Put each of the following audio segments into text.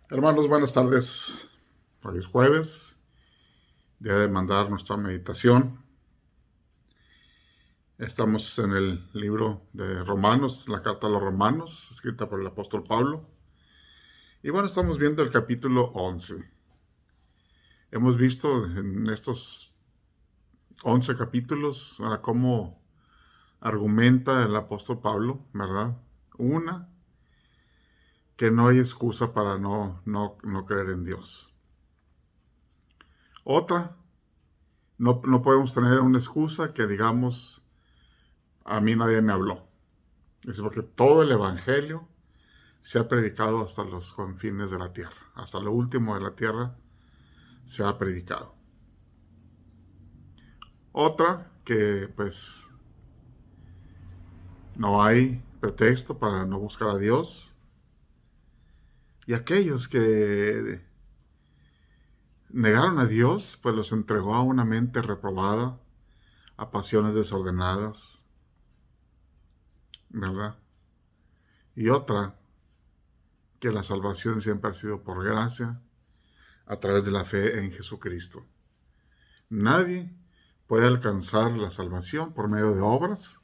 Hermanos, buenas tardes. Hoy es jueves, día de mandar nuestra meditación. Estamos en el libro de Romanos, la carta a los Romanos, escrita por el apóstol Pablo. Y bueno, estamos viendo el capítulo 11. Hemos visto en estos 11 capítulos cómo argumenta el apóstol Pablo, ¿verdad? Una, que no hay excusa para no creer en Dios. Otra, no podemos tener una excusa que digamos, a mí nadie me habló. Es porque todo el Evangelio se ha predicado hasta los confines de la tierra. Hasta lo último de la tierra se ha predicado. Otra, que pues no hay pretexto para no buscar a Dios. Y aquellos que negaron a Dios, pues los entregó a una mente reprobada, a pasiones desordenadas, ¿verdad? Y otra, que la salvación siempre ha sido por gracia, a través de la fe en Jesucristo. Nadie puede alcanzar la salvación por medio de obras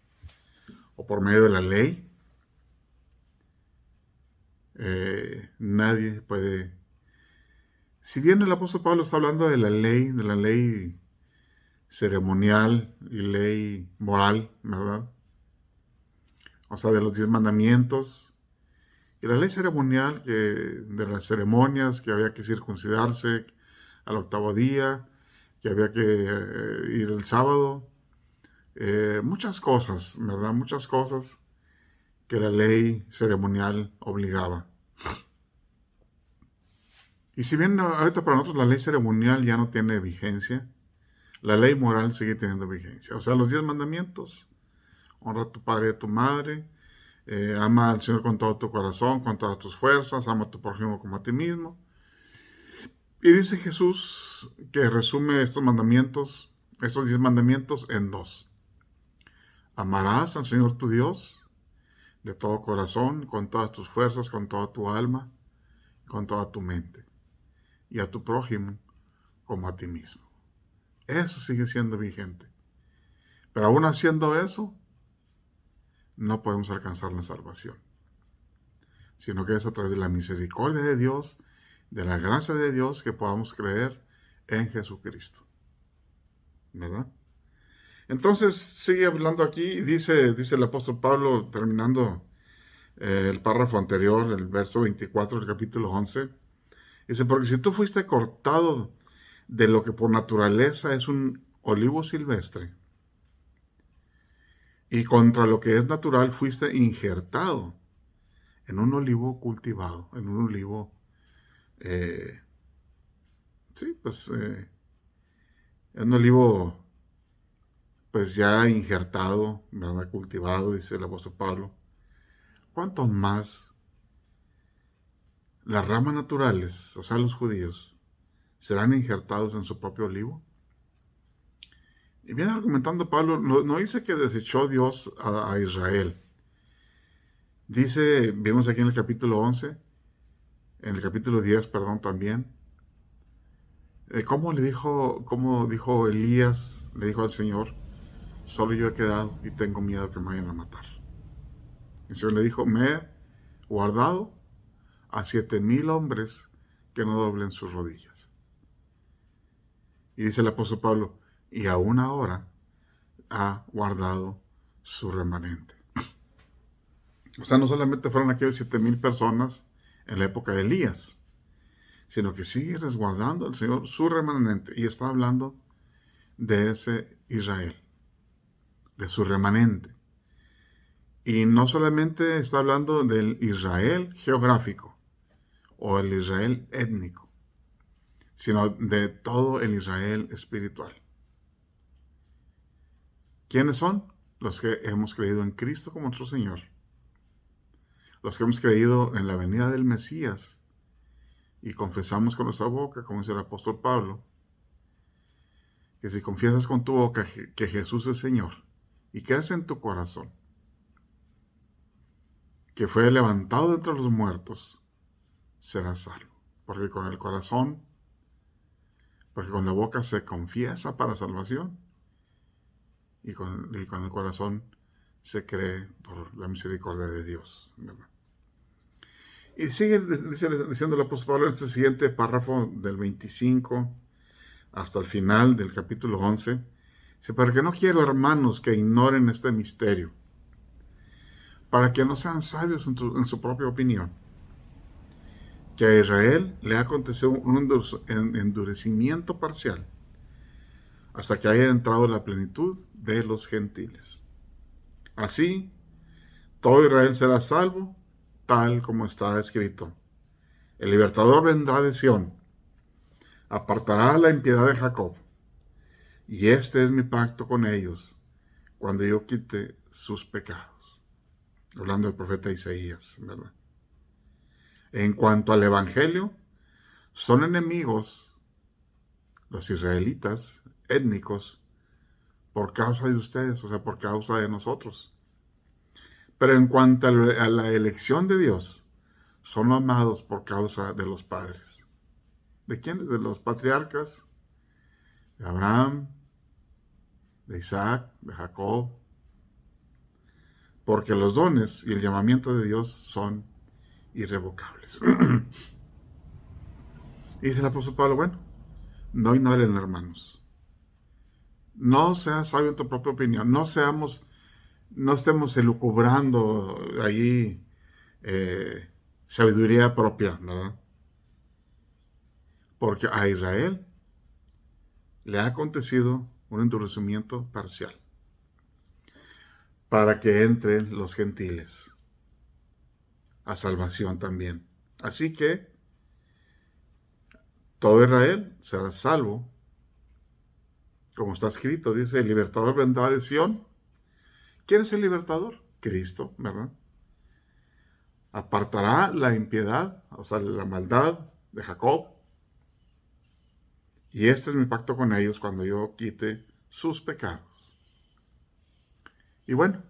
o por medio de la ley. Nadie puede. Si bien el apóstol Pablo está hablando de la ley ceremonial y ley moral, ¿verdad? O sea, de los 10 mandamientos. Y la ley ceremonial, de las ceremonias, que había que circuncidarse al octavo día, que había que ir el sábado. Muchas cosas, ¿verdad? Muchas cosas que la ley ceremonial obligaba. Y si bien ahorita para nosotros la ley ceremonial ya no tiene vigencia, la ley moral sigue teniendo vigencia. O sea, los 10 mandamientos: honra a tu padre y a tu madre, ama al Señor con todo tu corazón, con todas tus fuerzas, ama a tu prójimo como a ti mismo. Y dice Jesús que resume estos 10 mandamientos en dos: amarás al Señor tu Dios de todo corazón, con todas tus fuerzas, con toda tu alma, con toda tu mente, y a tu prójimo como a ti mismo. Eso sigue siendo vigente. Pero aún haciendo eso, no podemos alcanzar la salvación, sino que es a través de la misericordia de Dios, de la gracia de Dios, que podamos creer en Jesucristo, ¿verdad? Entonces sigue hablando aquí y dice el apóstol Pablo, terminando el párrafo anterior, el verso 24 del capítulo 11, dice: porque si tú fuiste cortado de lo que por naturaleza es un olivo silvestre, y contra lo que es natural fuiste injertado en un olivo cultivado, en un olivo, eh, sí, pues, en un olivo, pues ya injertado, ¿verdad? Cultivado, dice el apóstol Pablo. ¿Cuánto más las ramas naturales, o sea, los judíos, serán injertados en su propio olivo? Y viene argumentando Pablo, no dice que desechó Dios a Israel. Dice, vimos aquí en el capítulo 11, en el capítulo 10, perdón, también, cómo dijo Elías, le dijo al Señor: solo yo he quedado y tengo miedo que me vayan a matar. El Señor le dijo: me he guardado a 7,000 hombres que no doblen sus rodillas. Y dice el apóstol Pablo: y aún ahora ha guardado su remanente. O sea, no solamente fueron aquellos 7,000 personas en la época de Elías, sino que sigue resguardando al Señor su remanente. Y está hablando de ese Israel, de su remanente. Y no solamente está hablando del Israel geográfico o el Israel étnico, sino de todo el Israel espiritual. ¿Quiénes son? Los que hemos creído en Cristo como nuestro Señor. Los que hemos creído en la venida del Mesías y confesamos con nuestra boca, como dice el apóstol Pablo, que si confiesas con tu boca que Jesús es Señor y crees en tu corazón que fue levantado de entre los muertos, serás salvo. porque con el corazón, porque con la boca se confiesa para salvación y con el corazón se cree por la misericordia de Dios, ¿verdad? Y sigue diciendo el apóstol Pablo en este siguiente párrafo del 25 hasta el final del capítulo 11. Dice, porque no quiero, hermanos, que ignoren este misterio, para que no sean sabios en su propia opinión, que a Israel le ha acontecido un endurecimiento parcial, hasta que haya entrado la plenitud de los gentiles. Así, todo Israel será salvo, tal como está escrito. El libertador vendrá de Sión, apartará la impiedad de Jacob, y este es mi pacto con ellos, cuando yo quite sus pecados. Hablando del profeta Isaías, ¿verdad? En cuanto al Evangelio, son enemigos los israelitas étnicos por causa de ustedes, o sea, por causa de nosotros. Pero en cuanto a la elección de Dios, son amados por causa de los padres. ¿De quiénes? De los patriarcas, de Abraham, de Isaac, de Jacob. Porque los dones y el llamamiento de Dios son irrevocables. Y dice el apóstol Pablo, bueno, no ignoren, hermanos. No seas sabio en tu propia opinión. No estemos elucubrando allí sabiduría propia, ¿verdad? Porque a Israel le ha acontecido un endurecimiento parcial para que entren los gentiles a salvación también. Así que todo Israel será salvo, como está escrito, dice, el libertador vendrá de Sión. ¿Quién es el libertador? Cristo, ¿verdad? Apartará la impiedad, o sea, la maldad de Jacob. Y este es mi pacto con ellos cuando yo quite sus pecados. Y bueno,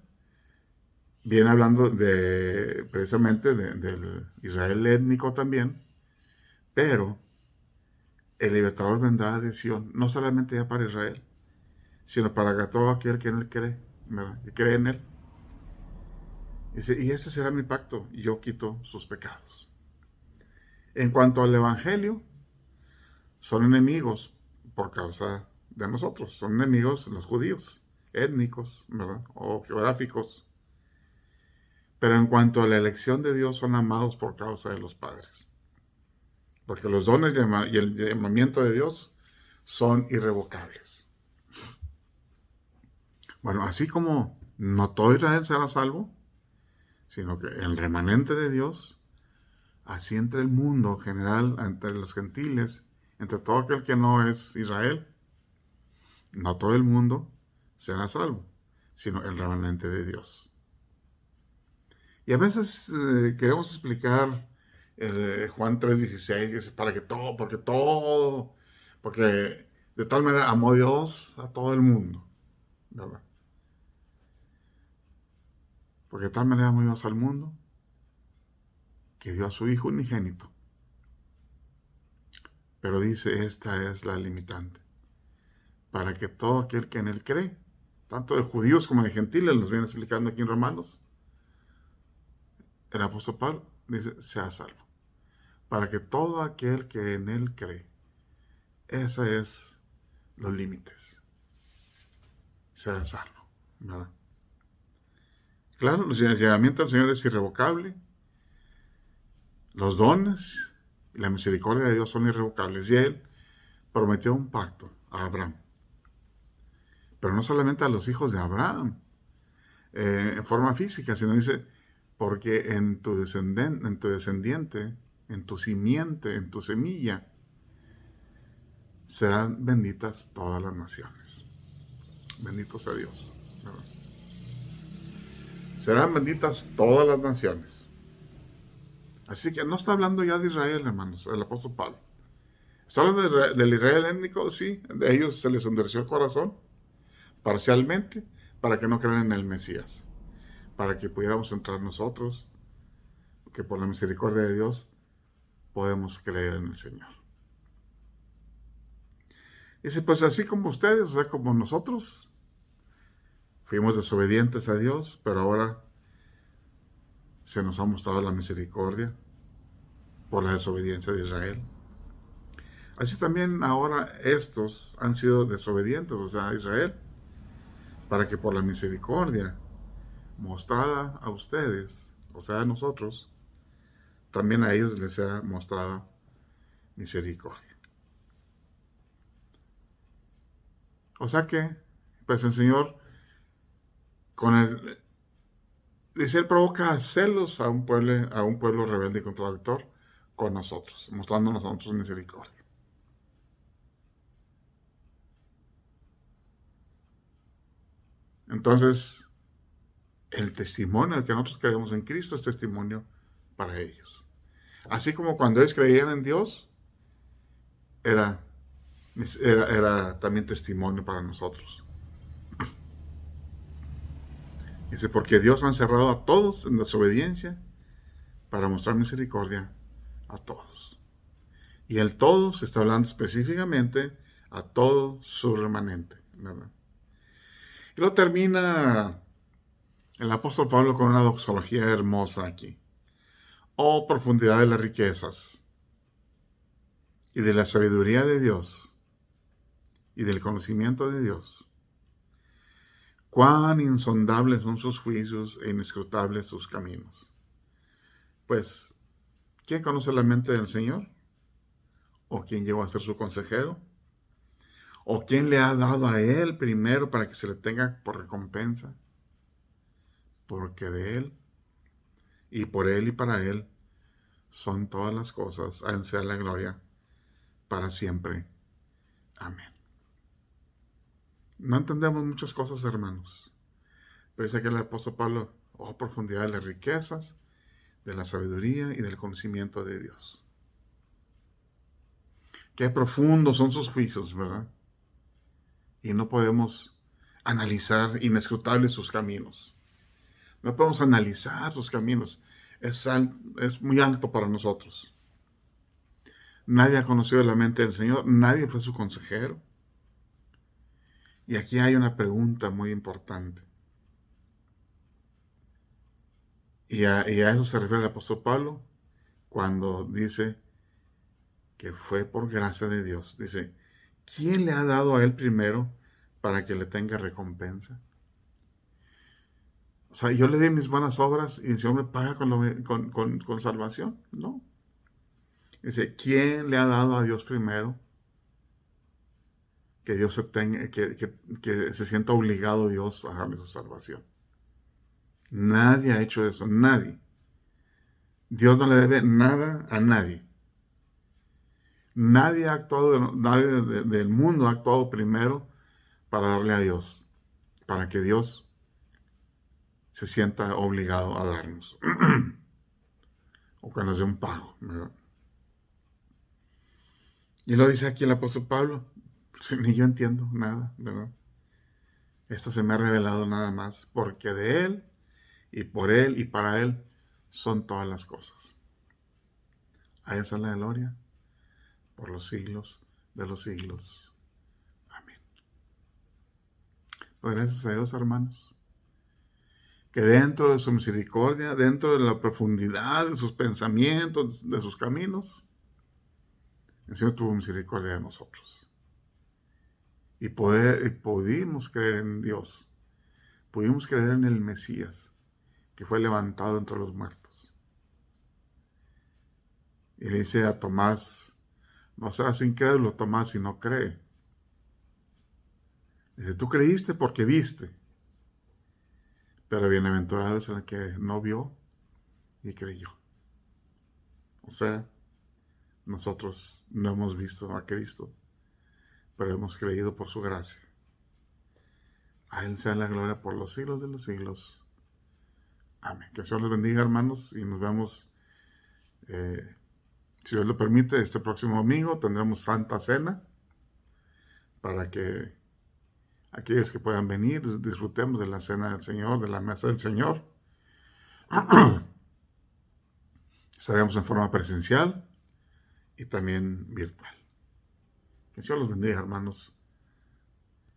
viene hablando precisamente del Israel étnico también, pero el libertador vendrá de Sión, no solamente ya para Israel, sino para todo aquel que en él cree, ¿verdad? Que cree en él. Y ese será mi pacto, y yo quito sus pecados. En cuanto al Evangelio, son enemigos por causa de nosotros, son enemigos los judíos, étnicos, ¿verdad? O geográficos. Pero en cuanto a la elección de Dios, son amados por causa de los padres. Porque los dones y el llamamiento de Dios son irrevocables. Bueno, así como no todo Israel será salvo, sino que el remanente de Dios, así entre el mundo general, entre los gentiles, entre todo aquel que no es Israel, no todo el mundo será salvo, sino el remanente de Dios. Y a veces queremos explicar Juan 3:16, para que todo, porque de tal manera amó Dios a todo el mundo, ¿verdad? Porque de tal manera amó Dios al mundo que dio a su Hijo unigénito. Pero dice, esta es la limitante, para que todo aquel que en él cree, tanto de judíos como de gentiles, nos viene explicando aquí en Romanos, el apóstol Pablo dice, sea salvo. Para que todo aquel que en él cree, esos es los límites, sea salvo, ¿verdad? Claro, el llamamiento del Señor es irrevocable, los dones y la misericordia de Dios son irrevocables, y Él prometió un pacto a Abraham, pero no solamente a los hijos de Abraham, en forma física, sino dice, porque en tu descendiente, en tu simiente, en tu semilla, serán benditas todas las naciones. Bendito sea Dios, ¿verdad? Serán benditas todas las naciones. Así que no está hablando ya de Israel, hermanos, el apóstol Pablo. Está hablando del Israel étnico, sí, de ellos se les endureció el corazón, parcialmente, para que no crean en el Mesías, para que pudiéramos entrar nosotros, que por la misericordia de Dios podemos creer en el Señor. Dice, pues así como ustedes, o sea, como nosotros, fuimos desobedientes a Dios, pero ahora se nos ha mostrado la misericordia por la desobediencia de Israel. Así también ahora estos han sido desobedientes, o sea, Israel, para que por la misericordia mostrada a ustedes, o sea, a nosotros, también a ellos les sea mostrada misericordia. O sea que, pues el Señor, dice, Él provoca celos a un pueblo rebelde y contradictor con nosotros, mostrándonos a nosotros misericordia. Entonces, el testimonio que nosotros creemos en Cristo es testimonio para ellos. Así como cuando ellos creían en Dios, era también testimonio para nosotros. Dice, porque Dios ha encerrado a todos en desobediencia para mostrar misericordia a todos. Y el todos está hablando específicamente a todo su remanente, ¿verdad? Y lo termina el apóstol Pablo con una doxología hermosa aquí. Oh, profundidad de las riquezas y de la sabiduría de Dios y del conocimiento de Dios. Cuán insondables son sus juicios e inescrutables sus caminos. Pues, ¿quién conoce la mente del Señor? ¿O quién llegó a ser su consejero? ¿O quién le ha dado a él primero para que se le tenga por recompensa? Porque de él, y por él y para él, son todas las cosas. A él sea la gloria para siempre. Amén. No entendemos muchas cosas, hermanos. Pero dice que el apóstol Pablo, oh, profundidad de las riquezas, de la sabiduría y del conocimiento de Dios. Qué profundos son sus juicios, ¿verdad? Y no podemos analizar inescrutables sus caminos. No podemos analizar sus caminos. Es muy alto para nosotros. Nadie ha conocido la mente del Señor. Nadie fue su consejero. Y aquí hay una pregunta muy importante. Y a eso se refiere el apóstol Pablo cuando dice que fue por gracia de Dios. Dice, ¿quién le ha dado a él primero para que le tenga recompensa? O sea, yo le di mis buenas obras y el Señor me paga con salvación. No. Dice, ¿quién le ha dado a Dios primero que Dios que se sienta obligado Dios a darle su salvación? Nadie ha hecho eso, nadie. Dios no le debe nada a nadie. Nadie ha actuado, nadie del mundo ha actuado primero para darle a Dios, para que Dios se sienta obligado a darnos. O que nos dé un pago, ¿verdad? Y lo dice aquí el apóstol Pablo, pues, ni yo entiendo nada, ¿verdad? Esto se me ha revelado nada más, porque de Él, y por Él, y para Él, son todas las cosas. A esa es la gloria, por los siglos de los siglos. Amén. Pues gracias a Dios, hermanos, que dentro de su misericordia, dentro de la profundidad de sus pensamientos, de sus caminos, el Señor tuvo misericordia de nosotros. Y pudimos creer en Dios. Pudimos creer en el Mesías, que fue levantado entre los muertos. Y le dice a Tomás, no seas incrédulo, Tomás, si no cree. Dice, tú creíste porque viste. Pero bienaventurado es el que no vio y creyó. O sea, nosotros no hemos visto a Cristo, pero hemos creído por su gracia. A Él sea la gloria por los siglos de los siglos. Amén. Que el Señor les bendiga, hermanos, y nos vemos, si Dios lo permite, este próximo domingo tendremos Santa Cena para que aquellos que puedan venir disfrutemos de la cena del Señor, de la mesa del Señor. Estaremos en forma presencial y también virtual. Que Dios los bendiga, hermanos.